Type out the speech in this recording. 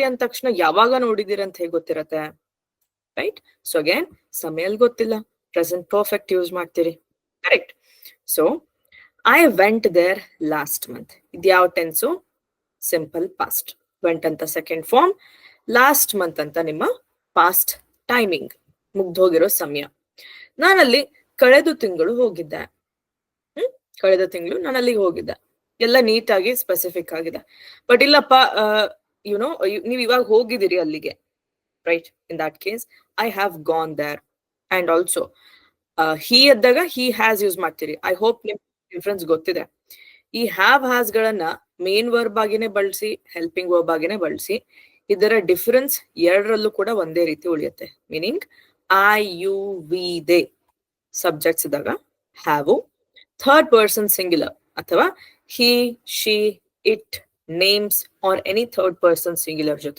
ಅಂದ ತಕ್ಷಣ ಯಾವಾಗ ನೋಡಿದಿರ ಅಂತ ಹೇಗೆ ಗೊತ್ತಿರತ್ತೆ, ರೈಟ್? ಸೊ ಅಗೇನ್ ಸಮಯ ಗೊತ್ತಿಲ್ಲ, ಪ್ರೆಸೆಂಟ್ ಪರ್ಫೆಕ್ಟ್ ಯೂಸ್ ಮಾಡ್ತೀರಿ, correct? So I went there last month, ಇದ್ಯಾವ ಟೆನ್ಸು? Simple past. ವೆಂಟ್ ಅಂತ ಸೆಕೆಂಡ್ ಫಾರ್ಮ್, ಲಾಸ್ಟ್ ಮಂತ್ ಅಂತ ನಿಮ್ಮ ಪಾಸ್ಟ್ ಟೈಮಿಂಗ್, ಮುಗ್ದೋಗಿರೋ ಸಮಯ. ನಾನಲ್ಲಿ ಕಳೆದ ತಿಂಗಳು ಹೋಗಿದ್ದೆ. ಕಳೆದ ತಿಂಗಳು ನಾನು ಅಲ್ಲಿಗೆ ಹೋಗಿದ್ದೆ. ಎಲ್ಲ ನೀಟಾಗಿ ಸ್ಪೆಸಿಫಿಕ್ ಆಗಿದೆ. ಬಟ್ ಇಲ್ಲಪ್ಪ, ಯುನೋ ನೀವು ಇವಾಗ ಹೋಗಿದ್ದೀರಿ ಅಲ್ಲಿಗೆ, right? In that case I have gone there. And also he ಎದ್ದಾಗ ಹಿ ಹ್ಯಾಸ್ ಯೂಸ್ ಮಾಡ್ತೀರಿ. ಐ ಹೋಪ್ ನಿಮ್ ಡಿಫ್ರೆನ್ಸ್ ಗೊತ್ತಿದೆ. ಈ ಹ್ಯಾವ್ ಹ್ಯಾಸ್ ಗಳನ್ನ ಮೇನ್ ವರ್ಬ್ ಆಗಿನೇ ಬಳಸಿ, ಹೆಲ್ಪಿಂಗ್ ವರ್ಬ್ ಆಗಿನೇ ಬಳಸಿ. ಇದರ ಡಿಫರೆನ್ಸ್ ಎರಡರಲ್ಲೂ ಕೂಡ ಒಂದೇ ರೀತಿ ಉಳಿಯುತ್ತೆ. Meaning I, you, we, they subjects ಇದ್ದಾಗ ಹ್ಯಾವು, ಥರ್ಡ್ ಪರ್ಸನ್ ಸಿಂಗ್ಯುಲರ್ ಅಥವಾ he, she, it, names or any third person singular ಜೊತೆ